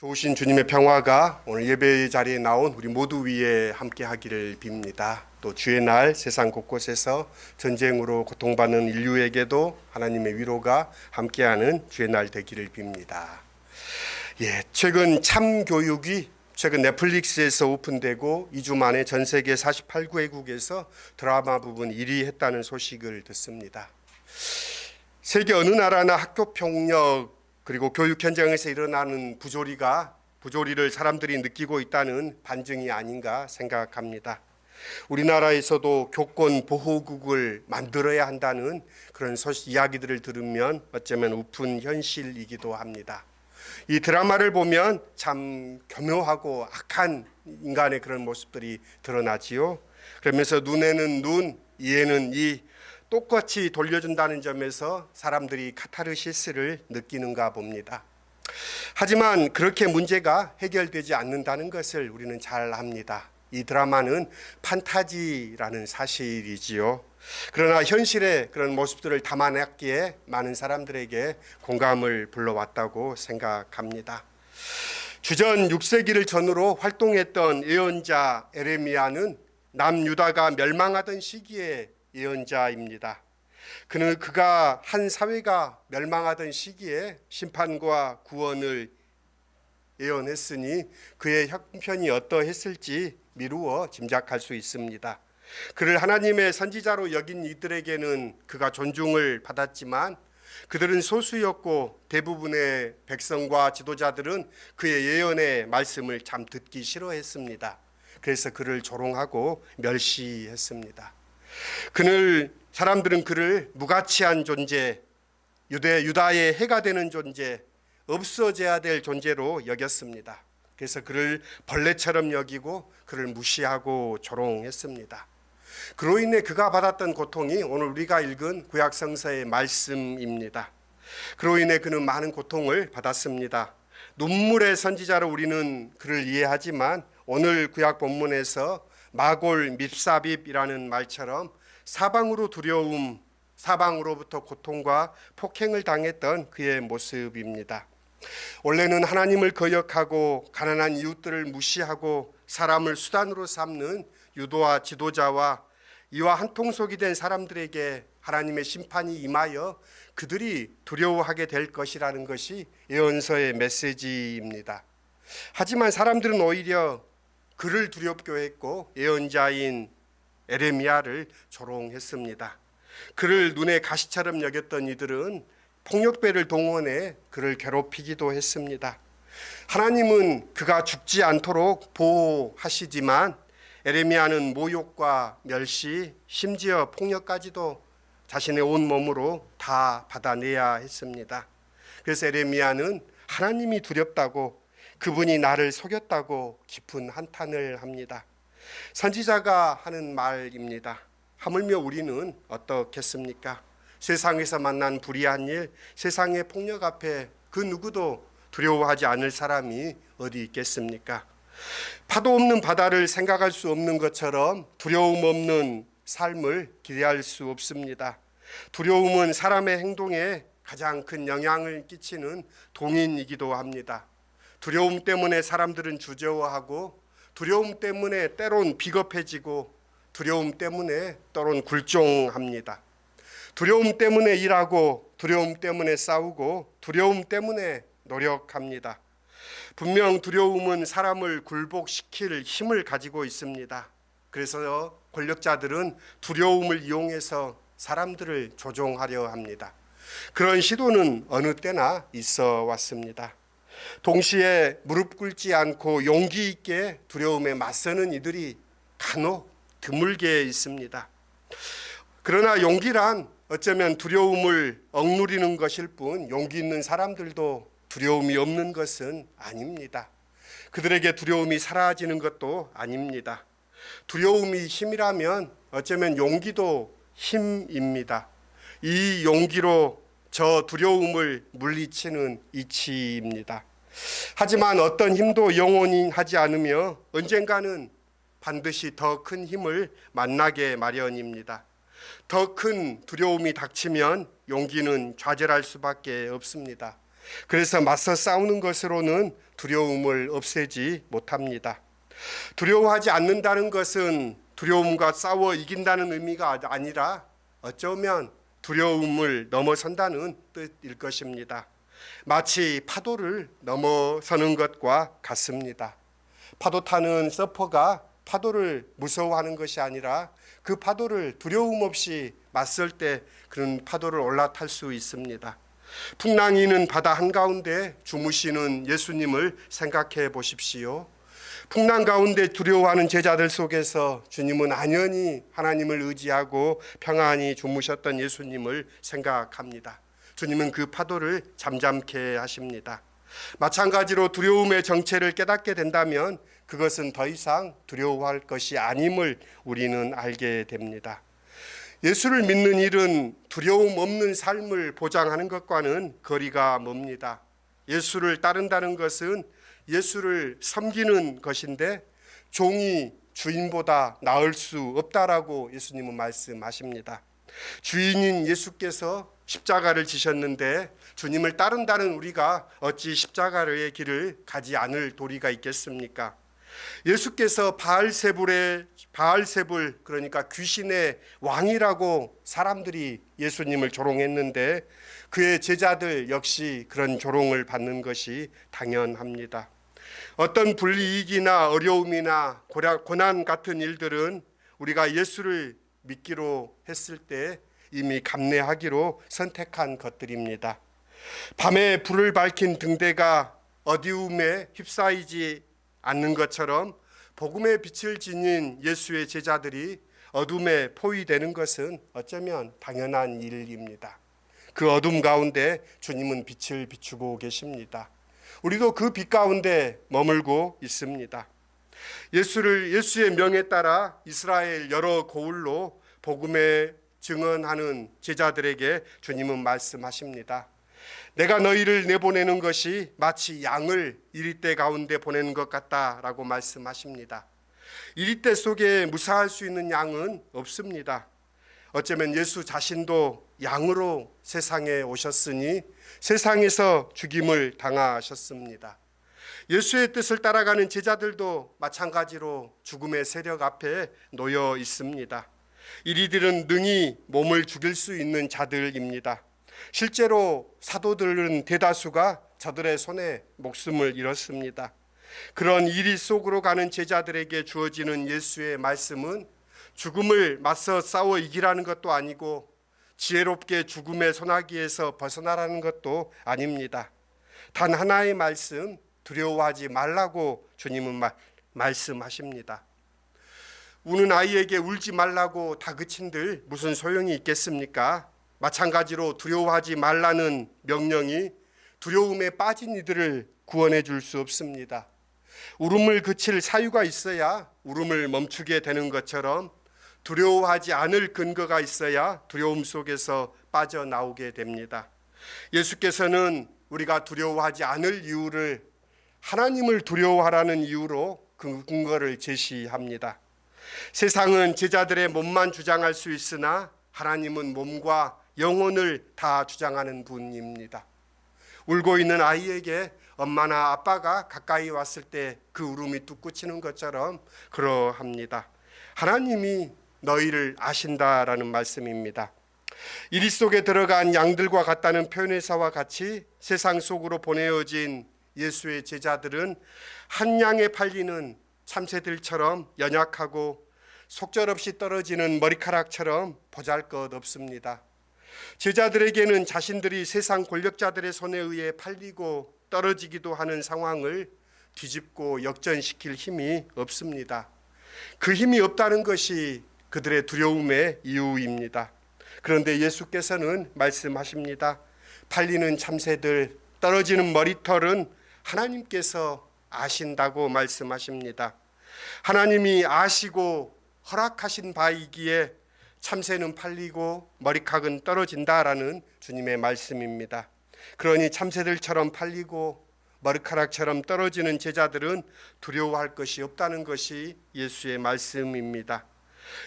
좋으신 주님의 평화가 오늘 예배 자리에 나온 우리 모두 위에 함께 하기를 빕니다. 또 주의 날 세상 곳곳에서 전쟁으로 고통받는 인류에게도 하나님의 위로가 함께하는 주의 날 되기를 빕니다. 최근 참교육이 최근 넷플릭스에서 오픈되고 2주 만에 전 세계 48개국에서 드라마 부분 1위 했다는 소식을 듣습니다. 세계 어느 나라나 학교 폭력 그리고 교육 현장에서 일어나는 부조리를 사람들이 느끼고 있다는 반증이 아닌가 생각합니다. 우리나라에서도 교권 보호국을 만들어야 한다는 그런 이야기들을 들으면 어쩌면 우픈 현실이기도 합니다. 이 드라마를 보면 참 교묘하고 악한 인간의 그런 모습들이 드러나지요. 그러면서 눈에는 눈, 이에는 이 똑같이 돌려준다는 점에서 사람들이 카타르시스를 느끼는가 봅니다. 하지만 그렇게 문제가 해결되지 않는다는 것을 우리는 잘 압니다. 이 드라마는 판타지라는 사실이지요. 그러나 현실의 그런 모습들을 담아냈기에 많은 사람들에게 공감을 불러왔다고 생각합니다. 주전 6세기를 전후로 활동했던 예언자 에레미야는 남유다가 멸망하던 시기에 예언자입니다. 그가 한 사회가 멸망하던 시기에 심판과 구원을 예언했으니 그의 형편이 어떠했을지 미루어 짐작할 수 있습니다. 그를 하나님의 선지자로 여긴 이들에게는 그가 존중을 받았지만 그들은 소수였고 대부분의 백성과 지도자들은 그의 예언의 말씀을 참 듣기 싫어했습니다. 그래서 그를 조롱하고 멸시했습니다. 사람들은 그를 무가치한 존재, 유다의 해가 되는 존재, 없어져야 될 존재로 여겼습니다. 그래서 그를 벌레처럼 여기고 그를 무시하고 조롱했습니다. 그로 인해 그가 받았던 고통이 오늘 우리가 읽은 구약 성서의 말씀입니다. 그로 인해 그는 많은 고통을 받았습니다. 눈물의 선지자로 우리는 그를 이해하지만 오늘 구약 본문에서 마골 밉사빕이라는 말처럼 사방으로부터 고통과 폭행을 당했던 그의 모습입니다. 원래는 하나님을 거역하고 가난한 이웃들을 무시하고 사람을 수단으로 삼는 유도와 지도자와 이와 한통속이 된 사람들에게 하나님의 심판이 임하여 그들이 두려워하게 될 것이라는 것이 예언서의 메시지입니다. 하지만 사람들은 오히려 그를 두렵게 했고 예언자인 에레미야를 조롱했습니다. 그를 눈에 가시처럼 여겼던 이들은 폭력배를 동원해 그를 괴롭히기도 했습니다. 하나님은 그가 죽지 않도록 보호하시지만 에레미야는 모욕과 멸시, 심지어 폭력까지도 자신의 온 몸으로 다 받아내야 했습니다. 그래서 에레미야는 하나님이 두렵다고, 그분이 나를 속였다고 깊은 한탄을 합니다. 선지자가 하는 말입니다. 하물며 우리는 어떻겠습니까? 세상에서 만난 불의한 일, 세상의 폭력 앞에 그 누구도 두려워하지 않을 사람이 어디 있겠습니까? 파도 없는 바다를 생각할 수 없는 것처럼 두려움 없는 삶을 기대할 수 없습니다. 두려움은 사람의 행동에 가장 큰 영향을 끼치는 동인이기도 합니다. 두려움 때문에 사람들은 주저워하고, 두려움 때문에 때론 비겁해지고, 두려움 때문에 때론 굴종합니다. 두려움 때문에 일하고, 두려움 때문에 싸우고, 두려움 때문에 노력합니다. 분명 두려움은 사람을 굴복시킬 힘을 가지고 있습니다. 그래서 권력자들은 두려움을 이용해서 사람들을 조종하려 합니다. 그런 시도는 어느 때나 있어 왔습니다. 동시에 무릎 꿇지 않고 용기 있게 두려움에 맞서는 이들이 간혹 드물게 있습니다. 그러나 용기란 어쩌면 두려움을 억누리는 것일 뿐 용기 있는 사람들도 두려움이 없는 것은 아닙니다. 그들에게 두려움이 사라지는 것도 아닙니다. 두려움이 힘이라면 어쩌면 용기도 힘입니다. 이 용기로 저 두려움을 물리치는 이치입니다. 하지만 어떤 힘도 영원히 하지 않으며 언젠가는 반드시 더 큰 힘을 만나게 마련입니다. 더 큰 두려움이 닥치면 용기는 좌절할 수밖에 없습니다. 그래서 맞서 싸우는 것으로는 두려움을 없애지 못합니다. 두려워하지 않는다는 것은 두려움과 싸워 이긴다는 의미가 아니라 어쩌면 두려움을 넘어선다는 뜻일 것입니다. 마치 파도를 넘어서는 것과 같습니다. 파도 타는 서퍼가 파도를 무서워하는 것이 아니라 그 파도를 두려움 없이 맞설 때 그런 파도를 올라탈 수 있습니다. 풍랑이는 바다 한가운데 주무시는 예수님을 생각해 보십시오. 풍랑 가운데 두려워하는 제자들 속에서 주님은 안연히 하나님을 의지하고 평안히 주무셨던 예수님을 생각합니다. 주님은 그 파도를 잠잠케 하십니다. 마찬가지로 두려움의 정체를 깨닫게 된다면 그것은 더 이상 두려워할 것이 아님을 우리는 알게 됩니다. 예수를 믿는 일은 두려움 없는 삶을 보장하는 것과는 거리가 멉니다. 예수를 따른다는 것은 예수를 섬기는 것인데 종이 주인보다 나을 수 없다라고 예수님은 말씀하십니다. 주인인 예수께서 십자가를 지셨는데 주님을 따른다는 우리가 어찌 십자가의 길을 가지 않을 도리가 있겠습니까? 예수께서 바알세불, 그러니까 귀신의 왕이라고 사람들이 예수님을 조롱했는데 그의 제자들 역시 그런 조롱을 받는 것이 당연합니다. 어떤 불이익이나 어려움이나 고난 같은 일들은 우리가 예수를 믿기로 했을 때 이미 감내하기로 선택한 것들입니다. 밤에 불을 밝힌 등대가 어두움에 휩싸이지 않는 것처럼 복음의 빛을 지닌 예수의 제자들이 어둠에 포위되는 것은 어쩌면 당연한 일입니다. 그 어둠 가운데 주님은 빛을 비추고 계십니다. 우리도 그 빛 가운데 머물고 있습니다. 예수의 명에 따라 이스라엘 여러 고을로 복음에 증언하는 제자들에게 주님은 말씀하십니다. 내가 너희를 내보내는 것이 마치 양을 이리떼 가운데 보내는 것 같다라고 말씀하십니다. 이리떼 속에 무사할 수 있는 양은 없습니다. 어쩌면 예수 자신도 양으로 세상에 오셨으니 세상에서 죽임을 당하셨습니다. 예수의 뜻을 따라가는 제자들도 마찬가지로 죽음의 세력 앞에 놓여 있습니다. 이리들은 능히 몸을 죽일 수 있는 자들입니다. 실제로 사도들은 대다수가 저들의 손에 목숨을 잃었습니다. 그런 이리 속으로 가는 제자들에게 주어지는 예수의 말씀은 죽음을 맞서 싸워 이기라는 것도 아니고 지혜롭게 죽음의 소나기에서 벗어나라는 것도 아닙니다. 단 하나의 말씀, 두려워하지 말라고 주님은 말씀하십니다. 우는 아이에게 울지 말라고 다그친들 무슨 소용이 있겠습니까? 마찬가지로 두려워하지 말라는 명령이 두려움에 빠진 이들을 구원해 줄 수 없습니다. 울음을 그칠 사유가 있어야 울음을 멈추게 되는 것처럼 두려워하지 않을 근거가 있어야 두려움 속에서 빠져나오게 됩니다. 예수께서는 우리가 두려워하지 않을 이유를 하나님을 두려워하라는 이유로 그 근거를 제시합니다. 세상은 제자들의 몸만 주장할 수 있으나 하나님은 몸과 영혼을 다 주장하는 분입니다. 울고 있는 아이에게 엄마나 아빠가 가까이 왔을 때 그 울음이 뚝 그치는 것처럼 그러합니다. 하나님이 너희를 아신다라는 말씀입니다. 이리 속에 들어간 양들과 같다는 표현에서와 같이 세상 속으로 보내어진 예수의 제자들은 한 양에 팔리는 참새들처럼 연약하고 속절없이 떨어지는 머리카락처럼 보잘것없습니다. 제자들에게는 자신들이 세상 권력자들의 손에 의해 팔리고 떨어지기도 하는 상황을 뒤집고 역전시킬 힘이 없습니다. 그 힘이 없다는 것이 그들의 두려움의 이유입니다. 그런데 예수께서는 말씀하십니다. 팔리는 참새들, 떨어지는 머리털은 하나님께서 아신다고 말씀하십니다. 하나님이 아시고 허락하신 바이기에 참새는 팔리고 머리카락은 떨어진다라는 주님의 말씀입니다. 그러니 참새들처럼 팔리고 머리카락처럼 떨어지는 제자들은 두려워할 것이 없다는 것이 예수의 말씀입니다.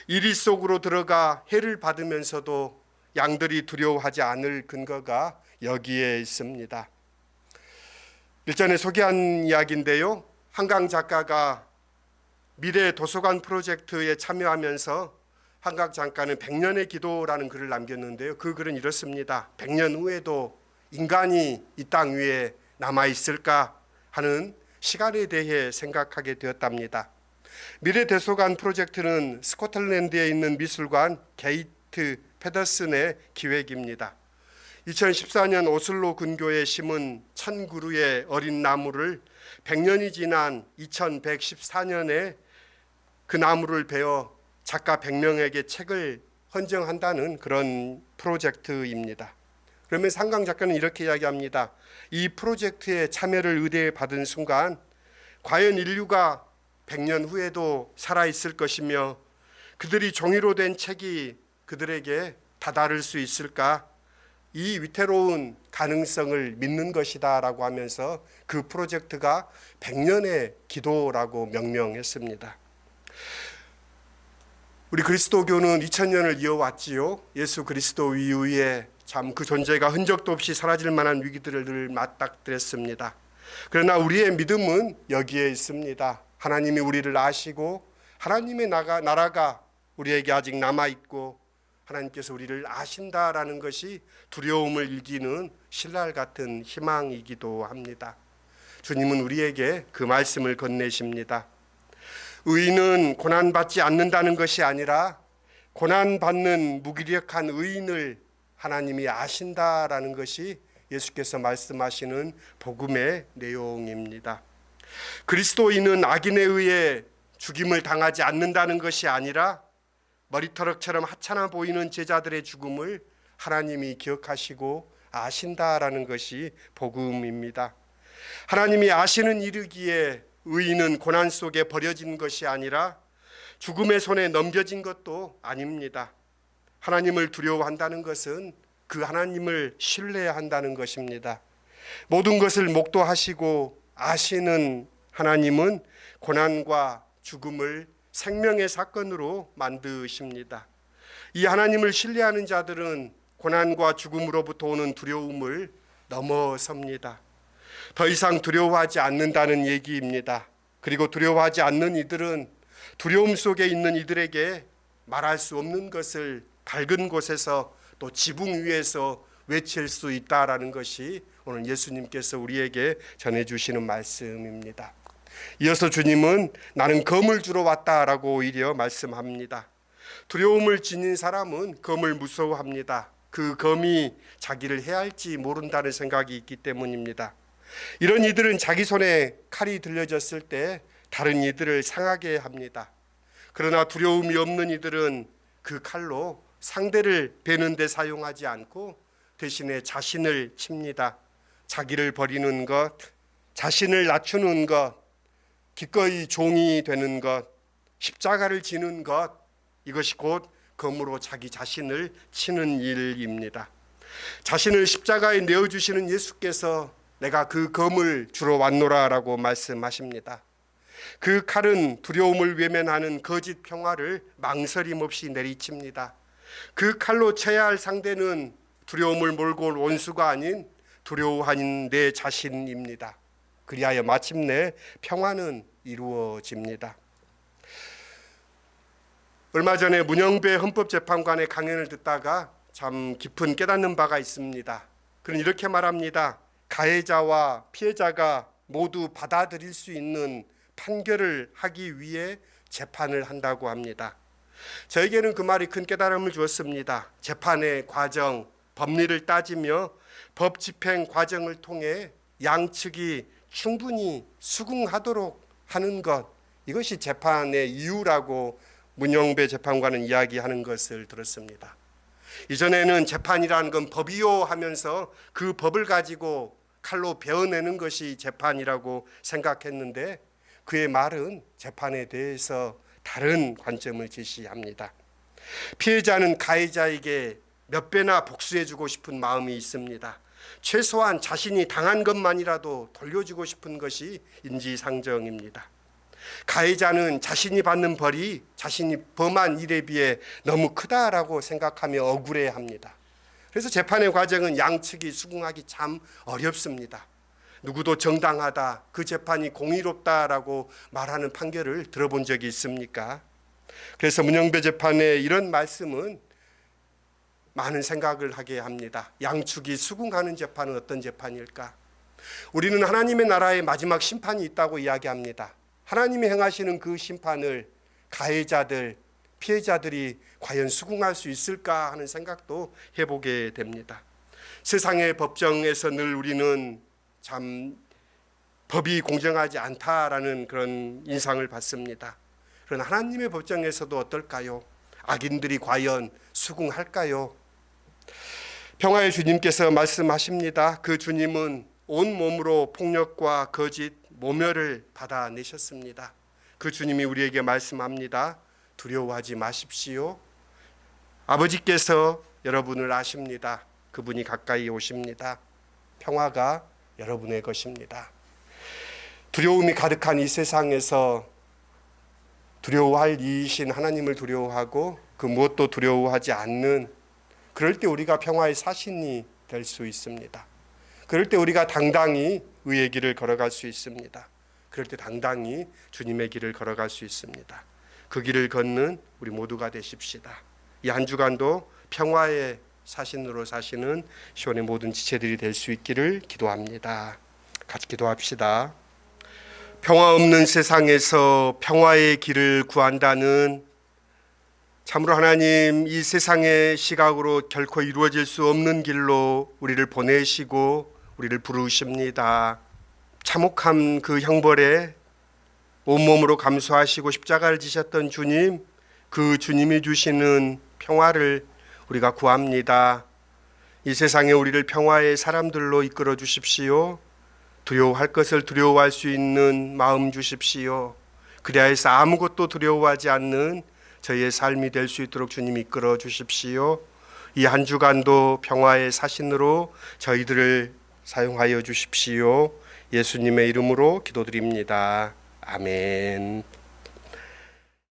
이리 속으로 들어가 해를 받으면서도 양들이 두려워하지 않을 근거가 여기에 있습니다. 일전에 소개한 이야기인데요. 한강 작가가 미래 도서관 프로젝트에 참여하면서 한강 작가는 100년의 기도라는 글을 남겼는데요. 그 글은 이렇습니다. 100년 후에도 인간이 이 땅 위에 남아 있을까 하는 시간에 대해 생각하게 되었답니다. 미래 도서관 프로젝트는 스코틀랜드에 있는 미술관 게이트 페더슨의 기획입니다. 2014년 오슬로 근교에 심은 1000그루의 어린 나무를 100년이 지난 2114년에 그 나무를 베어 작가 100명에게 책을 헌정한다는 그런 프로젝트입니다. 그러면 한강 작가는 이렇게 이야기합니다. 이 프로젝트에 참여를 의뢰받은 순간 과연 인류가 100년 후에도 살아있을 것이며 그들이 종이로 된 책이 그들에게 다다를 수 있을까? 이 위태로운 가능성을 믿는 것이다 라고 하면서 그 프로젝트가 100년의 기도라고 명명했습니다. 우리 그리스도교는 2000년을 이어왔지요. 예수 그리스도 이후에 참 그 존재가 흔적도 없이 사라질 만한 위기들을 늘 맞닥뜨렸습니다. 그러나 우리의 믿음은 여기에 있습니다. 하나님이 우리를 아시고 하나님의 나라가 우리에게 아직 남아있고 하나님께서 우리를 아신다라는 것이 두려움을 이기는 신랄 같은 희망이기도 합니다. 주님은 우리에게 그 말씀을 건네십니다. 의인은 고난받지 않는다는 것이 아니라 고난받는 무기력한 의인을 하나님이 아신다라는 것이 예수께서 말씀하시는 복음의 내용입니다. 그리스도인은 악인에 의해 죽임을 당하지 않는다는 것이 아니라 머리털럭처럼 하찮아 보이는 제자들의 죽음을 하나님이 기억하시고 아신다라는 것이 복음입니다. 하나님이 아시는 이르기에 의인은 고난 속에 버려진 것이 아니라 죽음의 손에 넘겨진 것도 아닙니다. 하나님을 두려워한다는 것은 그 하나님을 신뢰한다는 것입니다. 모든 것을 목도하시고 아시는 하나님은 고난과 죽음을 생명의 사건으로 만드십니다. 이 하나님을 신뢰하는 자들은 고난과 죽음으로부터 오는 두려움을 넘어섭니다. 더 이상 두려워하지 않는다는 얘기입니다. 그리고 두려워하지 않는 이들은 두려움 속에 있는 이들에게 말할 수 없는 것을 밝은 곳에서 또 지붕 위에서 외칠 수 있다라는 것이 오늘 예수님께서 우리에게 전해주시는 말씀입니다. 이어서 주님은 나는 검을 주러 왔다라고 오히려 말씀합니다. 두려움을 지닌 사람은 검을 무서워합니다. 그 검이 자기를 해할지 모른다는 생각이 있기 때문입니다. 이런 이들은 자기 손에 칼이 들려졌을 때 다른 이들을 상하게 합니다. 그러나 두려움이 없는 이들은 그 칼로 상대를 베는 데 사용하지 않고 대신에 자신을 칩니다. 자기를 버리는 것, 자신을 낮추는 것, 기꺼이 종이 되는 것, 십자가를 지는 것, 이것이 곧 검으로 자기 자신을 치는 일입니다. 자신을 십자가에 내어주시는 예수께서 내가 그 검을 주러 왔노라라고 말씀하십니다. 그 칼은 두려움을 외면하는 거짓 평화를 망설임 없이 내리칩니다. 그 칼로 쳐야 할 상대는 두려움을 몰고 올 원수가 아닌 두려워하는 내 자신입니다. 그리하여 마침내 평화는 이루어집니다. 얼마 전에 문영배 헌법재판관의 강연을 듣다가 참 깊은 깨닫는 바가 있습니다. 그는 이렇게 말합니다. 가해자와 피해자가 모두 받아들일 수 있는 판결을 하기 위해 재판을 한다고 합니다. 저에게는 그 말이 큰 깨달음을 주었습니다. 재판의 과정, 법리를 따지며 법 집행 과정을 통해 양측이 충분히 수긍하도록 하는 것, 이것이 재판의 이유라고 문영배 재판관은 이야기하는 것을 들었습니다. 이전에는 재판이라는 건 법이요 하면서 그 법을 가지고 칼로 베어내는 것이 재판이라고 생각했는데 그의 말은 재판에 대해서 다른 관점을 제시합니다. 피해자는 가해자에게 몇 배나 복수해주고 싶은 마음이 있습니다. 최소한 자신이 당한 것만이라도 돌려주고 싶은 것이 인지상정입니다. 가해자는 자신이 받는 벌이 자신이 범한 일에 비해 너무 크다라고 생각하며 억울해합니다. 그래서 재판의 과정은 양측이 수긍하기 참 어렵습니다. 누구도 정당하다, 그 재판이 공의롭다라고 말하는 판결을 들어본 적이 있습니까? 그래서 문영배 재판의 이런 말씀은 많은 생각을 하게 합니다. 양측이 수긍하는 재판은 어떤 재판일까? 우리는 하나님의 나라의 마지막 심판이 있다고 이야기합니다. 하나님이 행하시는 그 심판을 가해자들, 피해자들이 과연 수긍할 수 있을까 하는 생각도 해보게 됩니다. 세상의 법정에서 늘 우리는 참 법이 공정하지 않다라는 그런 인상을 받습니다. 그러나 하나님의 법정에서도 어떨까요? 악인들이 과연 수긍할까요? 평화의 주님께서 말씀하십니다. 그 주님은 온 몸으로 폭력과 거짓, 모멸을 받아내셨습니다. 그 주님이 우리에게 말씀합니다. 두려워하지 마십시오. 아버지께서 여러분을 아십니다. 그분이 가까이 오십니다. 평화가 여러분의 것입니다. 두려움이 가득한 이 세상에서 두려워할 이이신 하나님을 두려워하고 그 무엇도 두려워하지 않는, 그럴 때 우리가 평화의 사신이 될 수 있습니다. 그럴 때 우리가 당당히 의의 길을 걸어갈 수 있습니다. 그럴 때 당당히 주님의 길을 걸어갈 수 있습니다. 그 길을 걷는 우리 모두가 되십시다. 이 한 주간도 평화의 사신으로 사시는 시온의 모든 지체들이 될 수 있기를 기도합니다. 같이 기도합시다. 평화 없는 세상에서 평화의 길을 구한다는, 참으로 하나님 이 세상의 시각으로 결코 이루어질 수 없는 길로 우리를 보내시고 우리를 부르십니다. 참혹한 그 형벌에 온몸으로 감수하시고 십자가를 지셨던 주님, 그 주님이 주시는 평화를 우리가 구합니다. 이 세상에 우리를 평화의 사람들로 이끌어 주십시오. 두려워할 것을 두려워할 수 있는 마음 주십시오. 그리하여서 아무것도 두려워하지 않는 저희의 삶이 될 수 있도록 주님 이끌어 주십시오. 이 한 주간도 평화의 사신으로 저희들을 사용하여 주십시오. 예수님의 이름으로 기도드립니다. 아멘.